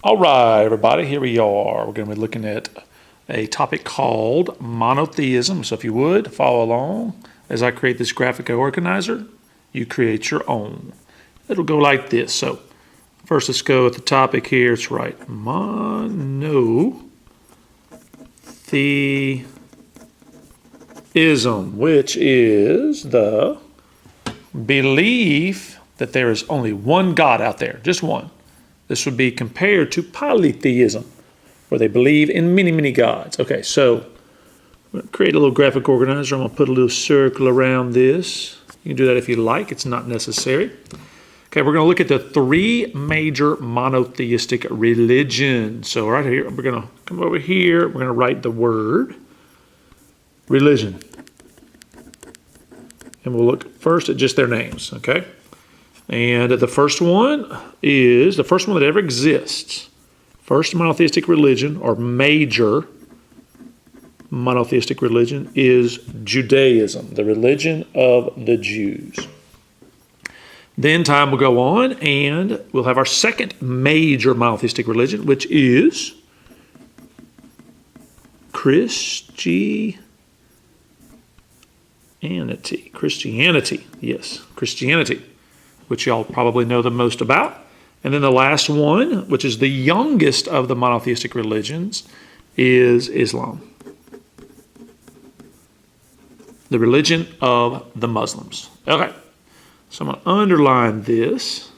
All right, everybody, here we are. We're going to be looking at a topic called monotheism. So if you would, follow along as I create this graphic organizer. You create your own. It'll go like this. So first, let's go with the topic here. It's right. Monotheism, which is the belief that there is only one God out there, just one. This would be compared to polytheism, where they believe in many, many gods. Okay, so I'm going to create a little graphic organizer. I'm going to put a little circle around this. You can do that if you like. It's not necessary. Okay, we're going to look at the three major monotheistic religions. So right here, we're going to come over here. We're going to write the word religion. And we'll look first at just their names, okay? And the first one is the first one that ever exists. First monotheistic religion, or major monotheistic religion, is Judaism, the religion of the Jews. Then time will go on, and we'll have our second major monotheistic religion, which is Christianity, yes, Christianity, which y'all probably know the most about. And then the last one, which is the youngest of the monotheistic religions, is Islam, the religion of the Muslims. Okay, so I'm going to underline this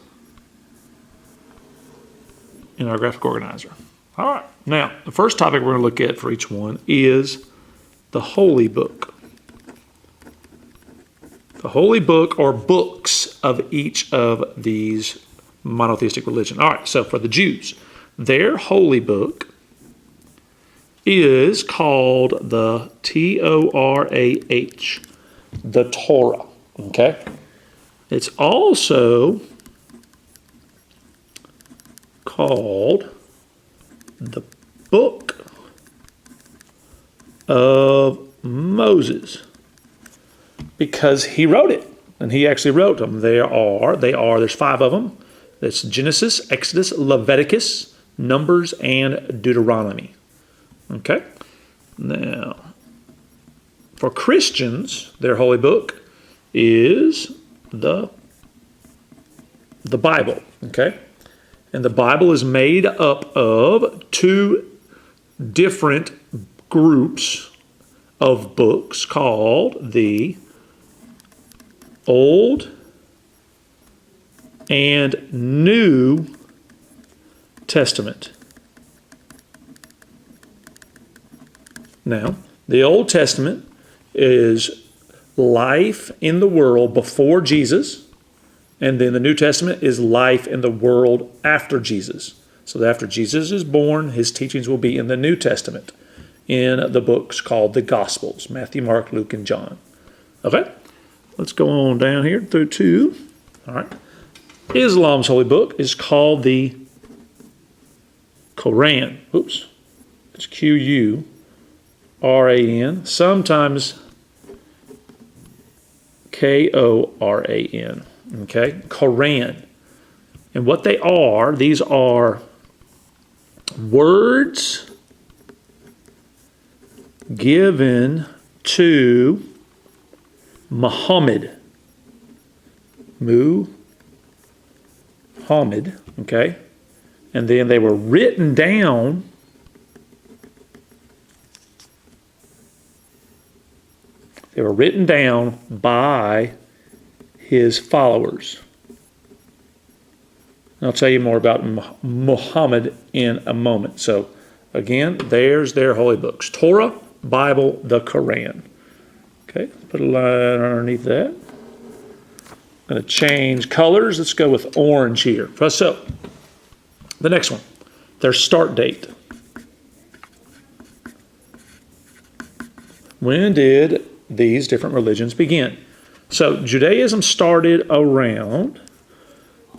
in our graphic organizer. All right, now the first topic we're going to look at for each one is the Holy Book. The Holy Book, or books of each of these monotheistic religions. All right, so for the Jews, their Holy Book is called the Torah, the Torah, okay? It's also called the Book of Moses, because he wrote it, and he actually wrote them. There's 5 of them. That's Genesis, Exodus, Leviticus, Numbers, and Deuteronomy. Okay? Now, for Christians, their holy book is the Bible. Okay? And the Bible is made up of 2 different groups of books called the Old and New Testament. Now, the Old Testament is life in the world before Jesus, and then the New Testament is life in the world after Jesus. So after Jesus is born, his teachings will be in the New Testament, in the books called the Gospels, Matthew, Mark, Luke, and John. Okay? Let's go on down here through 2. All right. Islam's holy book is called the Quran. Oops. It's Quran. Sometimes Koran. Okay? Quran. And what they are, these are words given to Muhammad, okay? And then they were written down by his followers. I'll tell you more about Muhammad in a moment. So again, there's their holy books: Torah, Bible, the Quran. Okay, put a line underneath that. I'm going to change colors. Let's go with orange here. So, the next one, their start date. When did these different religions begin? So, Judaism started around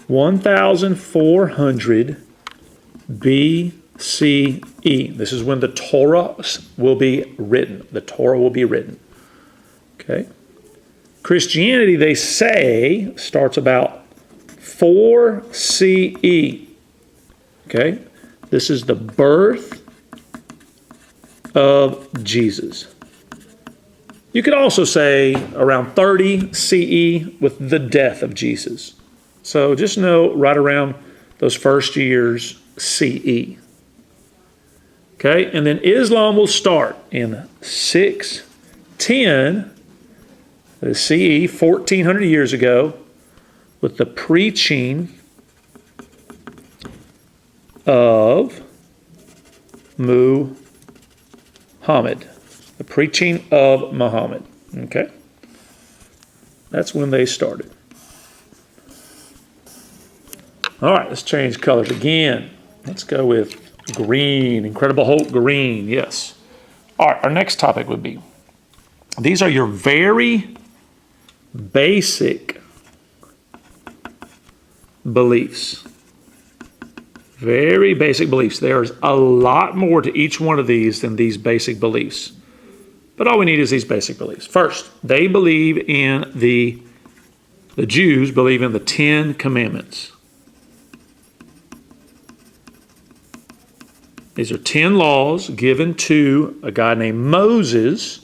1400 BCE. This is when the Torah will be written. The Torah will be written. Okay. Christianity, they say, starts about 4 CE. Okay. This is the birth of Jesus. You could also say around 30 CE with the death of Jesus. So just know right around those first years CE. Okay, and then Islam will start in 610 CE, 1400 years ago, with the preaching of Muhammad. The preaching of Muhammad. Okay? That's when they started. All right, let's change colors again. Let's go with green. Incredible Hulk green. Yes. All right, our next topic would be, these are your very basic beliefs. Very basic beliefs. There's a lot more to each one of these than these basic beliefs. But all we need is these basic beliefs. First, they believe in the Jews believe in the 10 Commandments. These are 10 laws given to a guy named Moses,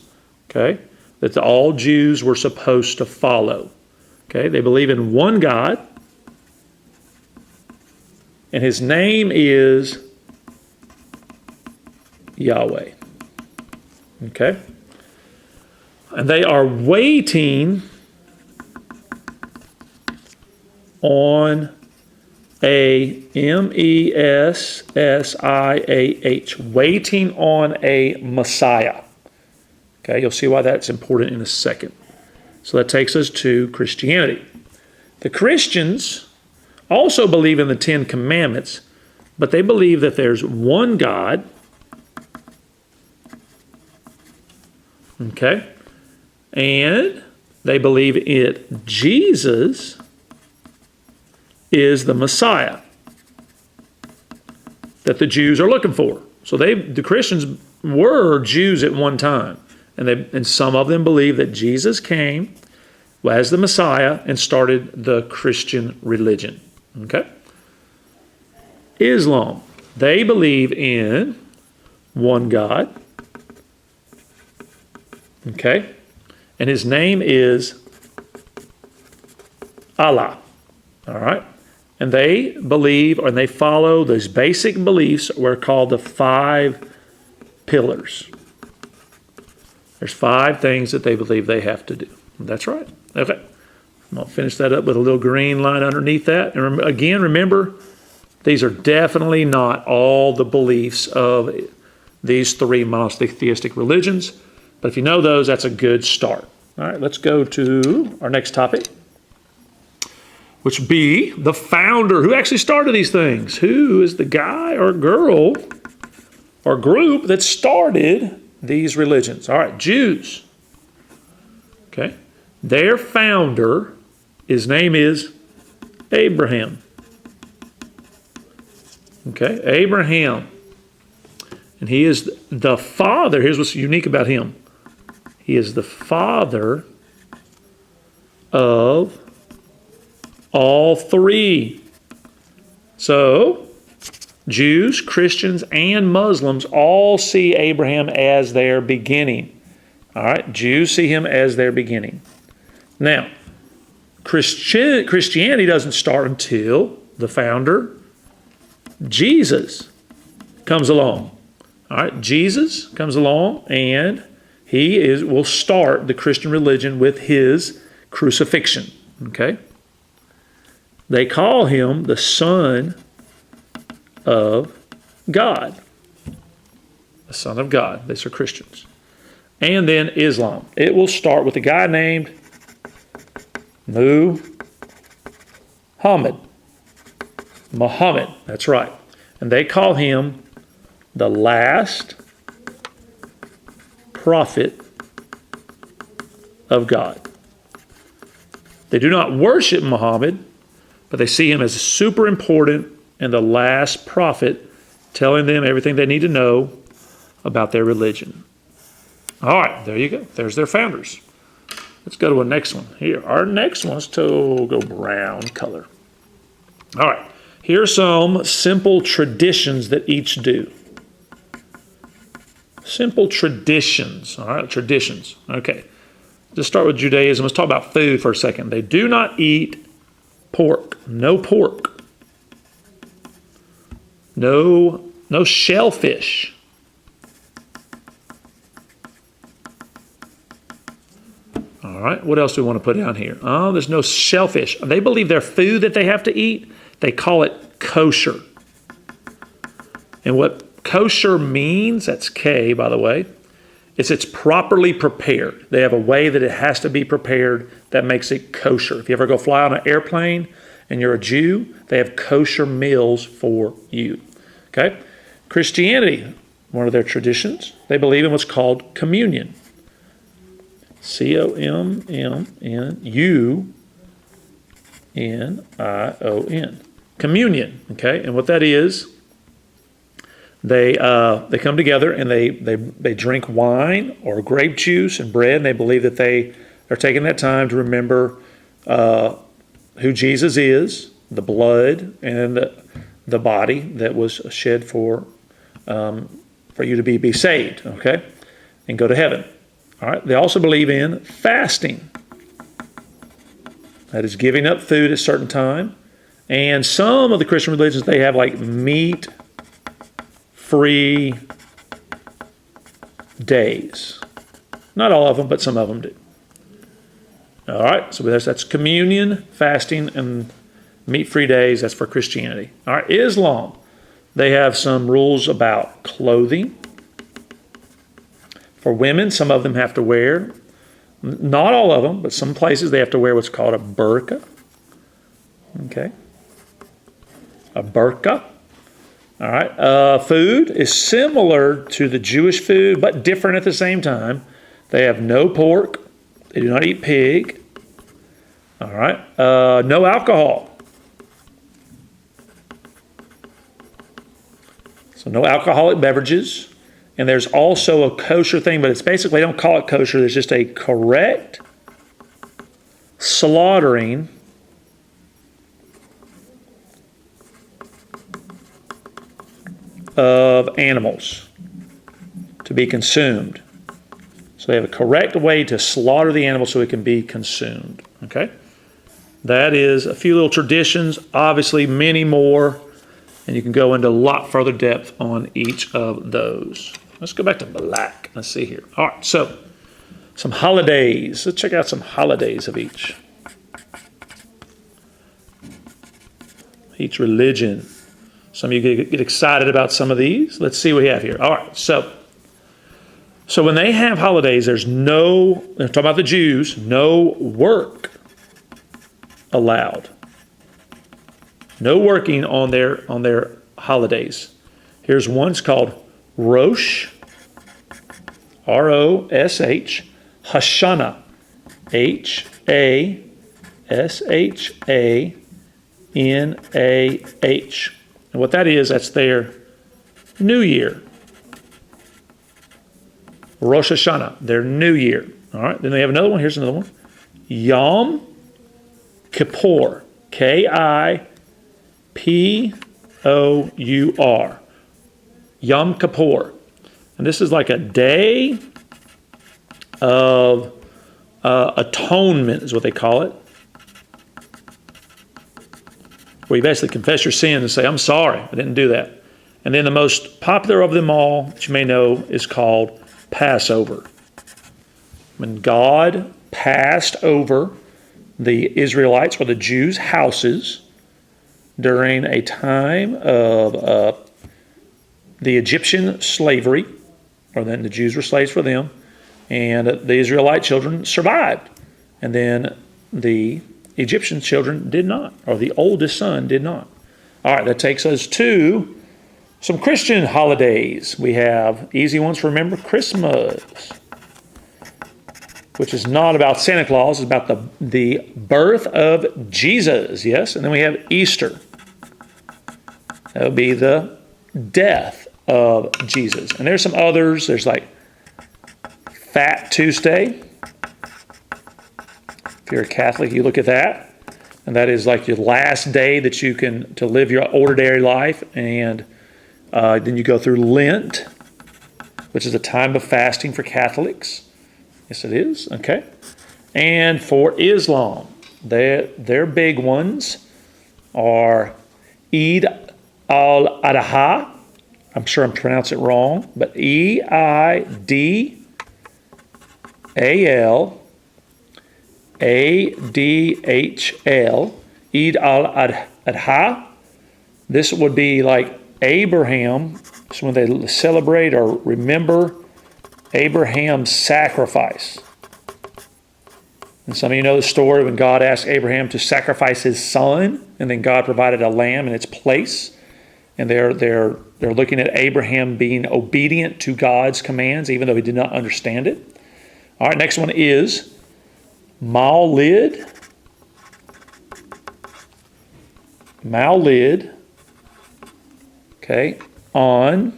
okay, that all Jews were supposed to follow. Okay, they believe in one God, and his name is Yahweh. Okay? And they are waiting on a Messiah, waiting on a Messiah. Okay, you'll see why that's important in a second. So that takes us to Christianity. The Christians also believe in the 10 Commandments, but they believe that there's one God. Okay? And they believe Jesus is the Messiah that the Jews are looking for. So the Christians were Jews at one time, and some of them believe that Jesus came as the Messiah and started the Christian religion. Okay? Islam, they believe in one God. Okay? And his name is Allah. All right? And they believe, and they follow those basic beliefs were called the 5 pillars. There's 5 things that they believe they have to do. That's right. Okay. I'll finish that up with a little green line underneath that. And again, remember, these are definitely not all the beliefs of these 3 monotheistic religions. But if you know those, that's a good start. All right, let's go to our next topic, which would be the founder. Who actually started these things? Who is the guy or girl or group that started these religions? All right, Jews. Okay. Their founder, his name is Abraham. Okay, Abraham. And he is the father. Here's what's unique about him. He is the father of all 3. So, Jews, Christians, and Muslims all see Abraham as their beginning. All right, Jews see him as their beginning. Now, Christianity doesn't start until the founder, Jesus, comes along. All right, Jesus comes along, and he will start the Christian religion with his crucifixion. Okay? They call him the Son of God. The Son of God. These are Christians. And then Islam. It will start with a guy named Muhammad. That's right. And they call him the last prophet of God. They do not worship Muhammad, but they see him as super important and the last prophet, telling them everything they need to know about their religion. All right, there you go. There's their founders. Let's go to a next one. Here, our next one is to go brown color. All right, Here are some simple traditions that each do. Simple traditions. All right, traditions. Okay. Let's start with Judaism. Let's talk about food for a second. They do not eat pork. No pork. No shellfish. All right, what else do we want to put down here? Oh, there's no shellfish. They believe their food that they have to eat, they call it kosher. And what kosher means, that's K, by the way, it's properly prepared. They have a way that it has to be prepared that makes it kosher. If you ever go fly on an airplane and you're a Jew, they have kosher meals for you. Okay? Christianity, one of their traditions, they believe in what's called communion. COMMUNION. Communion. Okay? And what that is, they come together and they drink wine or grape juice and bread, and they believe that they are taking that time to remember who Jesus is, the blood and the body that was shed for you to be saved, okay, and go to heaven. All right. They also believe in fasting. That is giving up food at a certain time. And some of the Christian religions, they have like meat-free days. Not all of them, but some of them do. All right, so that's communion, fasting, and meat-free days. That's for Christianity. All right, Islam, they have some rules about clothing. For women, some of them have to wear, not all of them, but some places they have to wear what's called a burqa. Okay, a burqa. All right, food is similar to the Jewish food, but different at the same time. They have no pork. They do not eat pig. All right, no alcohol. So no alcoholic beverages. And there's also a kosher thing, but it's basically, they don't call it kosher. There's just a correct slaughtering of animals to be consumed. So they have a correct way to slaughter the animal so it can be consumed. Okay? That is a few little traditions, obviously many more, and you can go into a lot further depth on each of those. Let's go back to black. Let's see here. All right, so some holidays. Let's check out some holidays of each religion. Some of you get excited about some of these. Let's see what we have here. All right, so when they have holidays, there's no, they're talking about the Jews, no work allowed. No working on their holidays. Here's one. It's called Rosh, R-O-S-H, Hashanah, H-A-S-H-A-N-A-H. And what that is, that's their New Year. Rosh Hashanah, their New Year. All right, then they have another one. Here's another one. Yom Kippur, K-I-P-O-U-R. Yom Kippur. And this is like a day of atonement is what they call it. Where you basically confess your sin and say, I'm sorry, I didn't do that. And then the most popular of them all, that you may know, is called Passover. When God passed over the Israelites or the Jews' houses during a time of the Egyptian slavery, or then the Jews were slaves for them, and the Israelite children survived. And then the Egyptian children did not, or the oldest son did not. All right, that takes us to some Christian holidays. We have easy ones to remember. Christmas, which is not about Santa Claus, it's about the birth of Jesus, yes? And then we have Easter. That would be the death of Jesus. And there's some others. There's like Fat Tuesday. If you're a Catholic, you look at that. and that is like your last day that you can to live your ordinary life, and then you go through Lent, which is a time of fasting for Catholics. Yes, it is. Okay. And for Islam, their big ones are Eid al-Adha. I'm sure I'm pronouncing it wrong, but Eidal-Adhl, Eid al-Adha. This would be like Abraham. It's when they celebrate or remember Abraham's sacrifice. And some of you know the story when God asked Abraham to sacrifice his son, and then God provided a lamb in its place. And they're looking at Abraham being obedient to God's commands, even though he did not understand it. All right, next one is Maulid. Maulid. Okay, on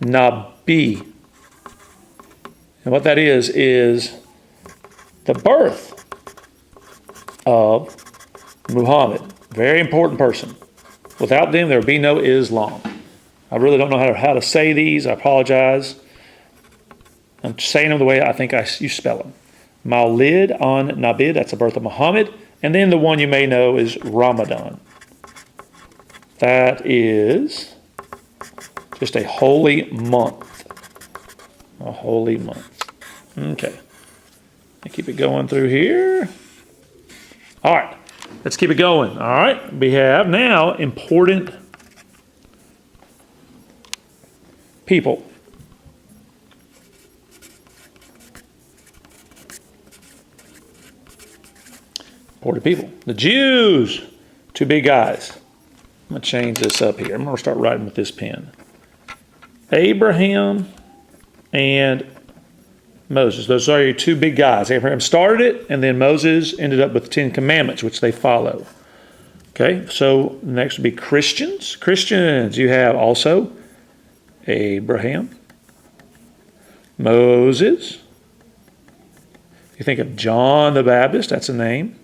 Nabi. And what that is the birth of Muhammad. Very important person. Without them, there would be no Islam. I really don't know how to say these. I apologize. I'm saying them the way I think you spell them. Maulid on Nabi, that's the birth of Muhammad. And then the one you may know is Ramadan. That is just a holy month. A holy month. Okay. I keep it going through here. All right. Let's keep it going. All right. We have now important people. Important people. The Jews. Two big guys. I'm going to change this up here. I'm going to start writing with this pen. Abraham and Moses. Those are your two big guys. Abraham started it, and then Moses ended up with the Ten Commandments, which they follow. Okay, so next would be Christians. Christians, you have also Abraham, Moses. You think of John the Baptist, that's a name.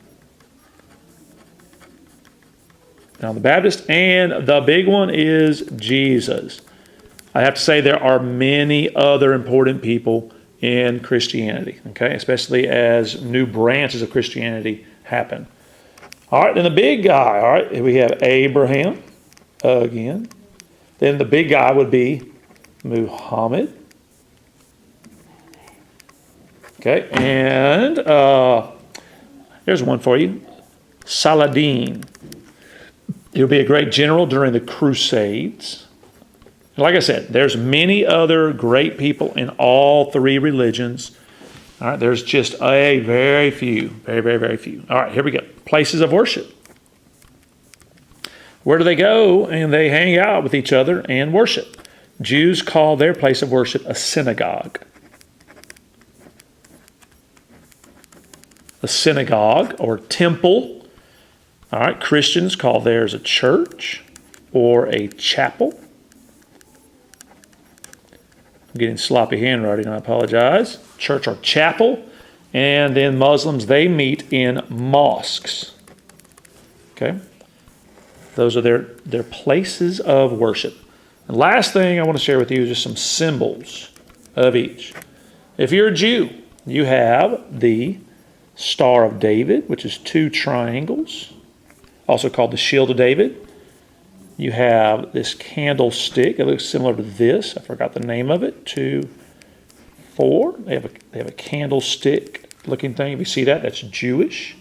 John the Baptist, and the big one is Jesus. I have to say there are many other important people in Christianity, okay, especially as new branches of Christianity happen. All right, then the big guy, all right, we have Abraham again. Then the big guy would be Muhammad. Okay, and here's one for you. Saladin. He would be a great general during the Crusades. Like I said, there's many other great people in all three religions. All right, there's just a very few, very, very, very few. All right, here we go. Places of worship. Where do they go? And they hang out with each other and worship. Jews call their place of worship a synagogue. A synagogue or temple. All right, Christians call theirs a church or a chapel. I'm getting sloppy handwriting, I apologize. Church or chapel. And then Muslims, they meet in mosques. Okay? Those are their places of worship. And last thing I want to share with you is just some symbols of each. If you're a Jew, you have the Star of David, which is two triangles, also called the Shield of David. You have this candlestick. It looks similar to this. I forgot the name of it. 2, 4. They have a candlestick looking thing. If you see that, that's Jewish.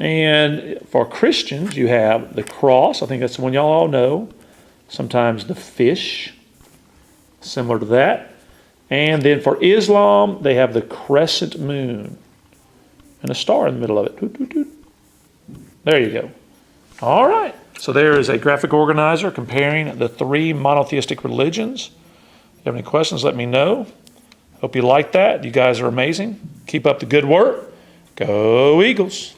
And for Christians, you have the cross. I think that's the one y'all all know. Sometimes the fish, similar to that. And then for Islam, they have the crescent moon and a star in the middle of it. Toot, toot, toot. There you go. All right. So there is a graphic organizer comparing the three monotheistic religions. If you have any questions, let me know. Hope you like that. You guys are amazing. Keep up the good work. Go Eagles.